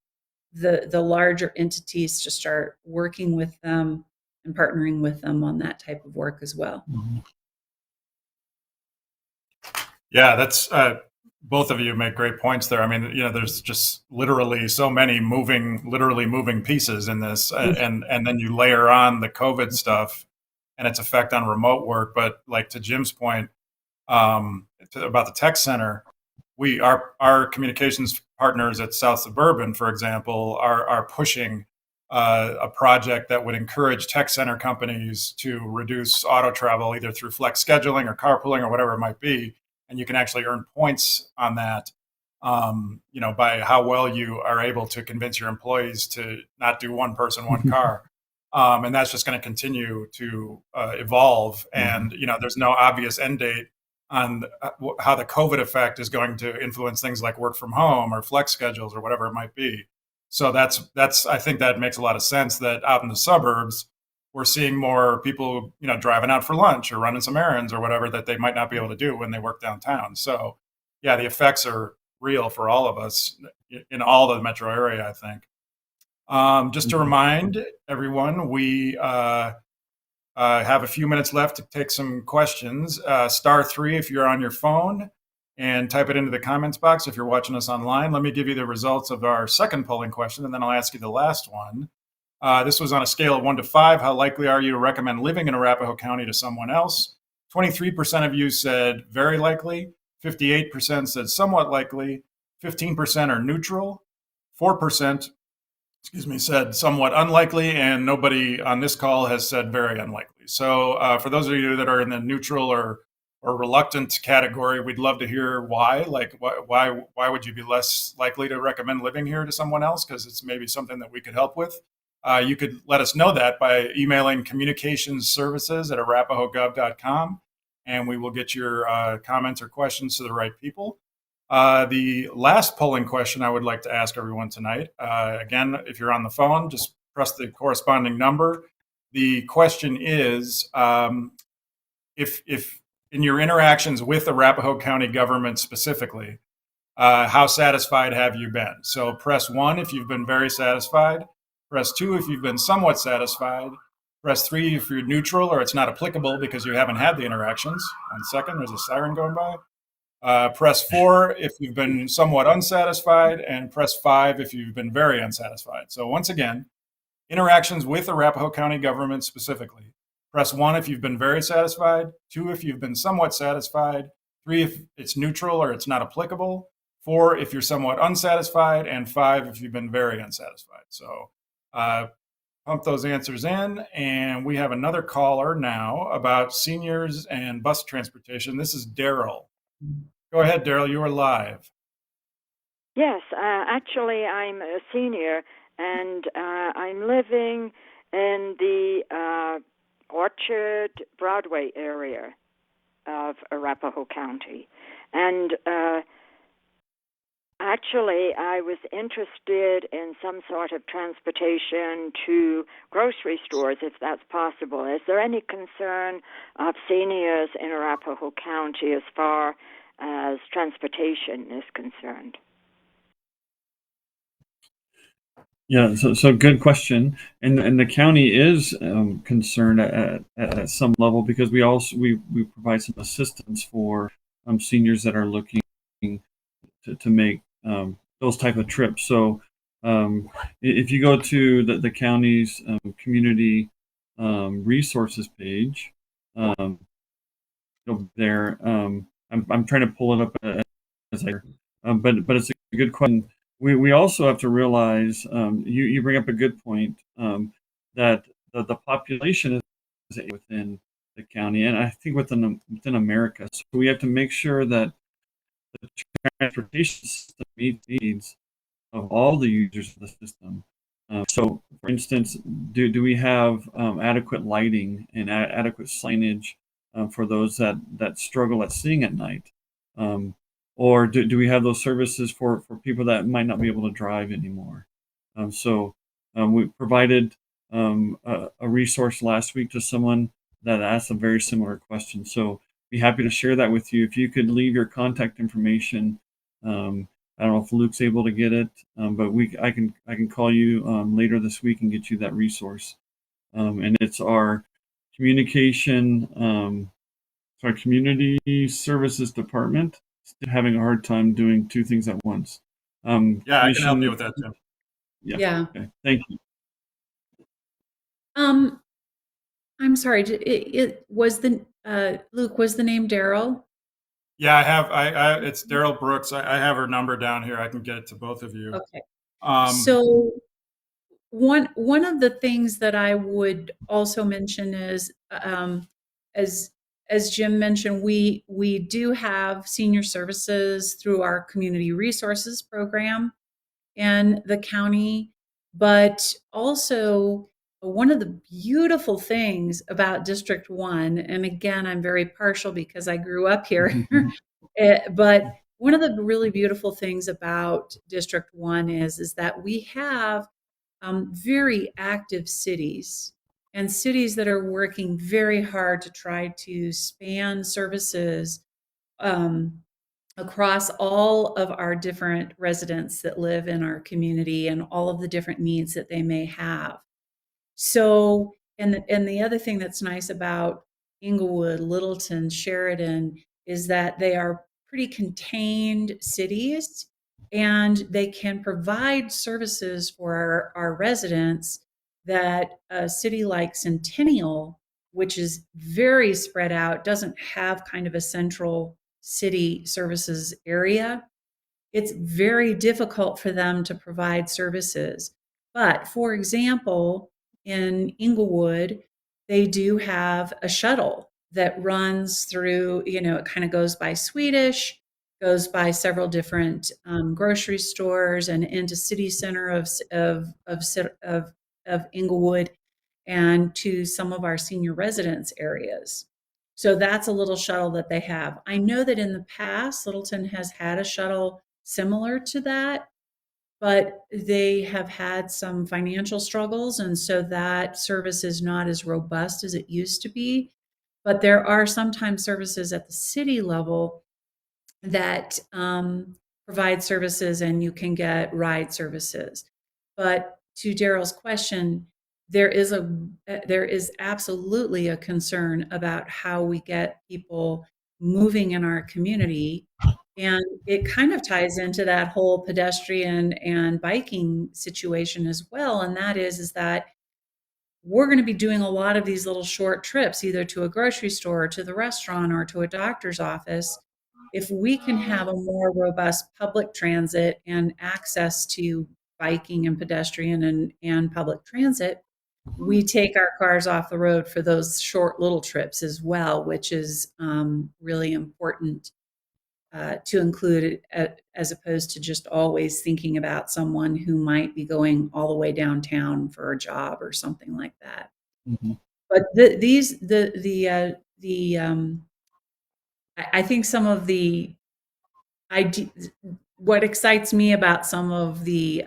the larger entities to start working with them and partnering with them on that type of work as well. Yeah, that's both of you make great points there. I mean, there's just literally so many literally moving pieces in this, and then you layer on the COVID stuff and its effect on remote work. But like to Jim's point about the tech center, our communications partners at South Suburban, for example, are pushing a project that would encourage tech center companies to reduce auto travel, either through flex scheduling or carpooling or whatever it might be. And you can actually earn points on that, by how well you are able to convince your employees to not do one person, one car. And that's just going to continue to evolve. And, there's no obvious end date on how the COVID effect is going to influence things like work from home or flex schedules or whatever it might be. So that's I think that makes a lot of sense, that out in the suburbs, we're seeing more people, driving out for lunch or running some errands or whatever that they might not be able to do when they work downtown. So yeah, the effects are real for all of us in all of the metro area, I think. Just to remind everyone, we have a few minutes left to take some questions. *3 if you're on your phone, and type it into the comments box if you're watching us online. Let me give you the results of our second polling question, and then I'll ask you the last one. This was on a scale of 1 to 5. How likely are you to recommend living in Arapahoe County to someone else? 23% of you said very likely. 58% said somewhat likely. 15% are neutral. 4%, said somewhat unlikely, and nobody on this call has said very unlikely. So for those of you that are in the neutral or reluctant category, we'd love to hear why. Like, why would you be less likely to recommend living here to someone else? Because it's maybe something that we could help with. You could let us know that by emailing communicationsservices@arapahoegov.com, and we will get your comments or questions to the right people. The last polling question I would like to ask everyone tonight, again, if you're on the phone, just press the corresponding number. The question is, if in your interactions with Arapahoe County government specifically, how satisfied have you been? So press 1 if you've been very satisfied. Press 2 if you've been somewhat satisfied. Press 3 if you're neutral or it's not applicable because you haven't had the interactions. 1 second, there's a siren going by. Press 4 if you've been somewhat unsatisfied, and press 5 if you've been very unsatisfied. So once again, interactions with Arapahoe County government specifically. Press 1 if you've been very satisfied, 2 if you've been somewhat satisfied, 3 if it's neutral or it's not applicable, 4 if you're somewhat unsatisfied, and 5 if you've been very unsatisfied. So pump those answers in, and we have another caller now about seniors and bus transportation. This is Daryl. Go ahead, Daryl. You are live. Yes, actually, I'm a senior, and I'm living in the Orchard Broadway area of Arapahoe County. And actually, I was interested in some sort of transportation to grocery stores, if that's possible. Is there any concern of seniors in Arapahoe County as far as transportation is concerned? Yeah, so good question, and the county is concerned at some level because we provide some assistance for seniors that are looking to make those type of trips. So if you go to the county's community resources page, there, I'm trying to pull it up as I, but it's a good question. We also have to realize you bring up a good point that the population is within the county, and I think within America. So we have to make sure that the transportation system meets needs of all the users of the system. So, for instance, do we have adequate lighting and adequate signage for those that struggle at seeing at night? Or do we have those services for people that might not be able to drive anymore? We provided a resource last week to someone that asked a very similar question. So be happy to share that with you. If you could leave your contact information, I don't know if Luke's able to get it, but I can call you later this week and get you that resource. And it's our community services department. Still having a hard time doing two things at once. Yeah, I can help you with that, Jim. Yeah. Okay. Thank you. I'm sorry. It was Luke, was the name Daryl? Yeah, I have. It's Daryl Brooks. I have her number down here. I can get it to both of you. Okay. So one of the things that I would also mention is, as Jim mentioned, we do have senior services through our community resources program in the county, but also one of the beautiful things about District 1, and again, I'm very partial because I grew up here, but one of the really beautiful things about District 1 is that we have very active cities and cities that are working very hard to try to span services across all of our different residents that live in our community and all of the different needs that they may have. So, and the other thing that's nice about Inglewood, Littleton, Sheridan is that they are pretty contained cities and they can provide services for our residents that a city like Centennial, which is very spread out, doesn't have kind of a central city services area. It's very difficult for them to provide services. But for example, in Inglewood, they do have a shuttle that runs through, it kind of goes by Swedish, goes by several different grocery stores and into city center of Inglewood and to some of our senior residence areas. So that's a little shuttle that they have. I know that in the past, Littleton has had a shuttle similar to that, but they have had some financial struggles. And so that service is not as robust as it used to be. But there are sometimes services at the city level that provide services and you can get ride services. But to Daryl's question, there is absolutely a concern about how we get people moving in our community. And it kind of ties into that whole pedestrian and biking situation as well. And that is that we're going to be doing a lot of these little short trips, either to a grocery store or to the restaurant or to a doctor's office. If we can have a more robust public transit and access to biking and pedestrian and public transit, we take our cars off the road for those short little trips as well, which is really important to include it, as opposed to just always thinking about someone who might be going all the way downtown for a job or something like that. Mm-hmm. But I think some of the what excites me about some of the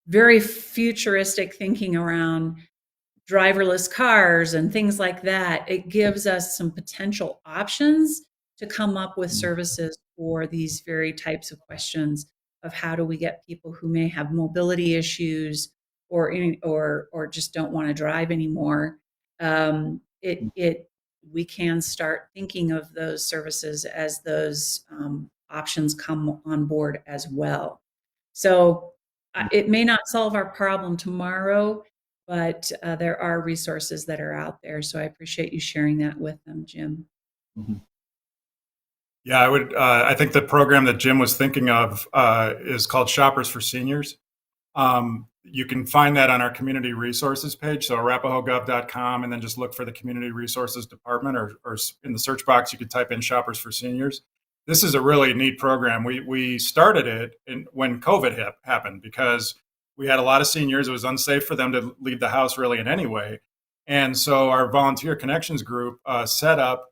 very futuristic thinking around driverless cars and things like that, it gives us some potential options to come up with services for these very types of questions. of how do we get people who may have mobility issues or just don't want to drive anymore. We can start thinking of those services as those options come on board as well. So it may not solve our problem tomorrow, but there are resources that are out there. So I appreciate you sharing that with them, Jim. Mm-hmm. Yeah, I would. I think the program that Jim was thinking of is called Shoppers for Seniors. You can find that on our community resources page, so arapahogov.com, and then just look for the Community Resources Department, or in the search box, you could type in Shoppers for Seniors. This is a really neat program. We started it when COVID happened because we had a lot of seniors. It was unsafe for them to leave the house really in any way. And so our Volunteer Connections group set up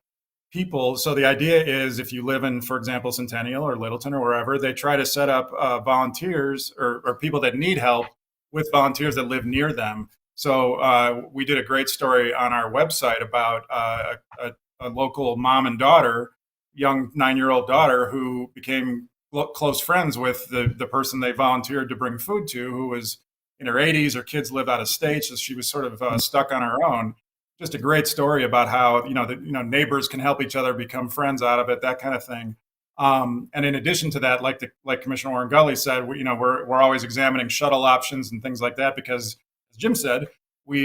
people. So the idea is if you live in, for example, Centennial or Littleton or wherever, they try to set up volunteers or people that need help with volunteers that live near them. So we did a great story on our website about a local mom and daughter, young 9-year-old daughter, who became close friends with the person they volunteered to bring food to, who was in her 80s. Her kids live out of state, so she was sort of stuck on her own. Just a great story about how neighbors can help each other become friends out of it, that kind of thing. And in addition to that, like Commissioner Warren-Gully said, we're always examining shuttle options and things like that because, as Jim said,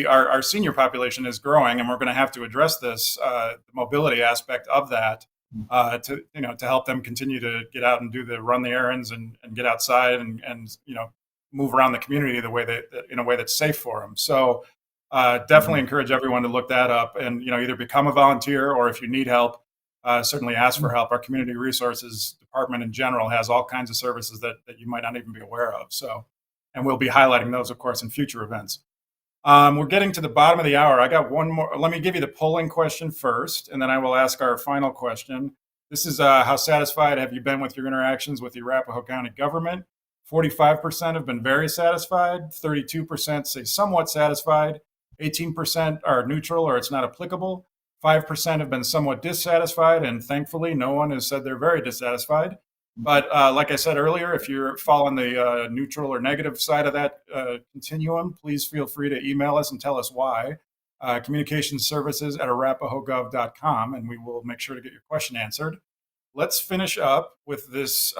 our senior population is growing, and we're going to have to address this the mobility aspect of that to help them continue to get out and run the errands and get outside and move around the community in a way that's safe for them. So. Definitely encourage everyone to look that up and either become a volunteer, or if you need help, certainly ask for help. Our Community Resources Department in general has all kinds of services that you might not even be aware of. So, and we'll be highlighting those, of course, in future events. We're getting to the bottom of the hour. I got one more. Let me give you the polling question first, and then I will ask our final question. This is how satisfied have you been with your interactions with the Arapahoe County government? 45% have been very satisfied. 32% say somewhat satisfied. 18% are neutral or it's not applicable. 5% have been somewhat dissatisfied, and thankfully, no one has said they're very dissatisfied. But like I said earlier, if you fall on the neutral or negative side of that continuum, please feel free to email us and tell us why. communicationsservices@arapahogov.com, and we will make sure to get your question answered. Let's finish up with this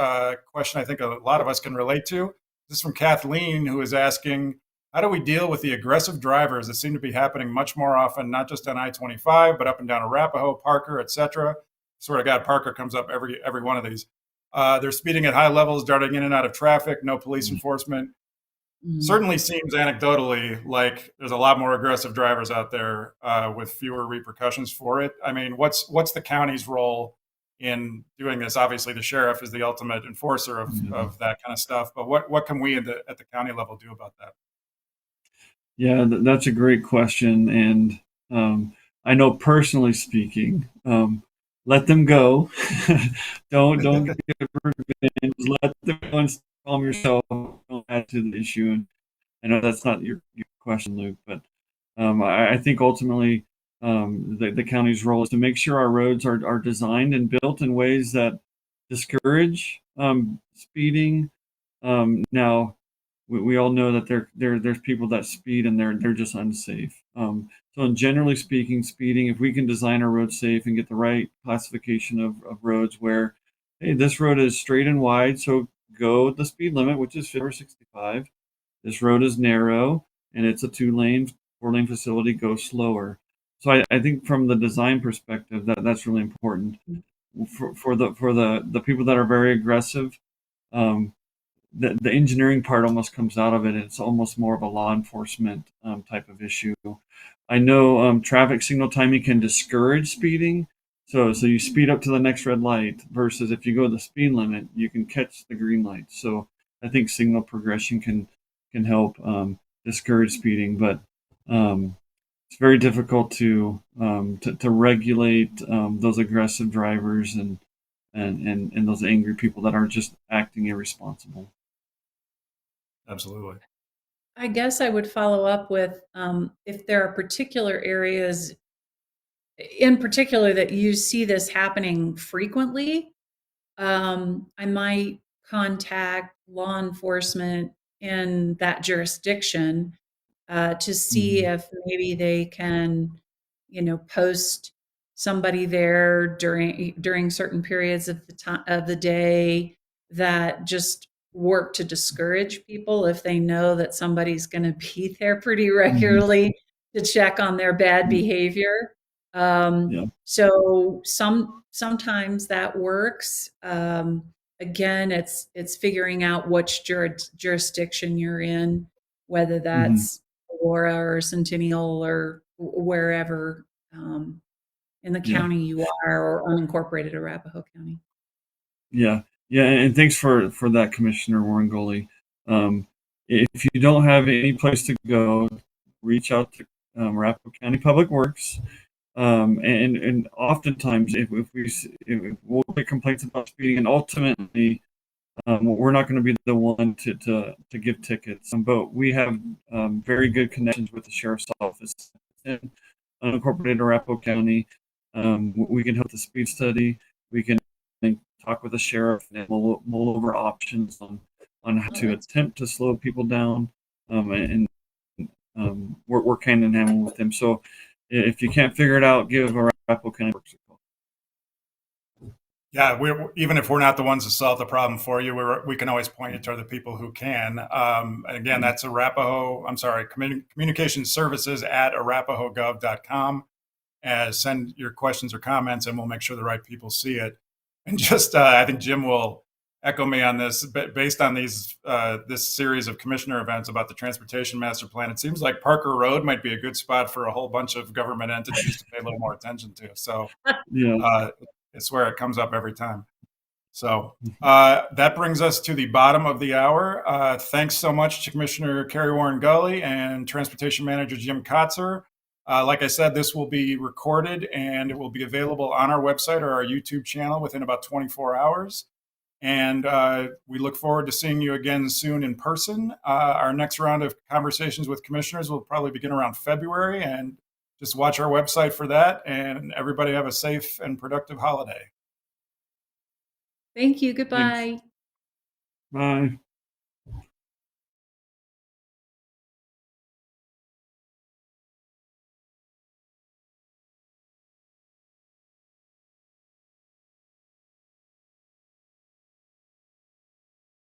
question I think a lot of us can relate to. This is from Kathleen, who is asking, how do we deal with the aggressive drivers that seem to be happening much more often, not just on I-25, but up and down Arapahoe, Parker, etc.? Swear to God, Parker comes up every one of these. They're speeding at high levels, darting in and out of traffic, no police enforcement. Certainly seems anecdotally like there's a lot more aggressive drivers out there with fewer repercussions for it. I mean, what's the county's role in doing this? Obviously, the sheriff is the ultimate enforcer of that kind of stuff, but what can we at the county level do about that? Yeah, that's a great question. And I know personally speaking, let them go. don't get revenge. Let them go and calm yourself. Don't add to the issue. And I know that's not your question, Luke, but I think ultimately the county's role is to make sure our roads are designed and built in ways that discourage speeding. Now, we all know that there's people that speed and they're just unsafe. So generally speaking, speeding, if we can design our roads safe and get the right classification of roads where, hey, this road is straight and wide, so go the speed limit, which is 50 or 65. This road is narrow and it's a 4-lane facility, go slower. So I think from the design perspective, that's really important. For the people that are very aggressive, the engineering part almost comes out of it. It's almost more of a law enforcement type of issue. I know traffic signal timing can discourage speeding. So you speed up to the next red light versus if you go the speed limit, you can catch the green light. So I think signal progression can help discourage speeding, but it's very difficult to regulate those aggressive drivers and those angry people that are just acting irresponsible. Absolutely. I guess I would follow up with if there are particular areas in particular that you see this happening frequently, I might contact law enforcement in that jurisdiction to see if maybe they can, post somebody there during certain periods of the time of the day that just work to discourage people if they know that somebody's going to be there pretty regularly to check on their bad behavior. So sometimes that works. Again, it's figuring out which jurisdiction you're in, whether that's Aurora or Centennial or wherever in the county you are, or unincorporated Arapahoe County. Yeah, and thanks for that, Commissioner WarrenGully. If you don't have any place to go, reach out to Arapahoe County Public Works. And oftentimes, if we'll get complaints about speeding, and ultimately, we're not going to be the one to give tickets. But we have very good connections with the sheriff's office in unincorporated Arapahoe County. We can help the speed study. We can talk with the sheriff and mull over options on how to attempt to slow people down, and work hand in hand with them. So if you can't figure it out, give Arapahoe County Works a call. Yeah, even if we're not the ones to solve the problem for you, we can always point you to other people who can. And again, that's communication services at arapahoegov.com. Send your questions or comments, and we'll make sure the right people see it. And just, I think Jim will echo me on this. Based on this series of commissioner events about the Transportation Master Plan, it seems like Parker Road might be a good spot for a whole bunch of government entities to pay a little more attention to. So it's where it comes up every time. So that brings us to the bottom of the hour. Thanks so much to Commissioner Carrie Warren-Gully and Transportation Manager Jim Katzer. Like I said, this will be recorded and it will be available on our website or our YouTube channel within about 24 hours. And we look forward to seeing you again soon in person. Our next round of conversations with commissioners will probably begin around February, and just watch our website for that. And everybody have a safe and productive holiday. Thank you. Goodbye. Thanks. Bye.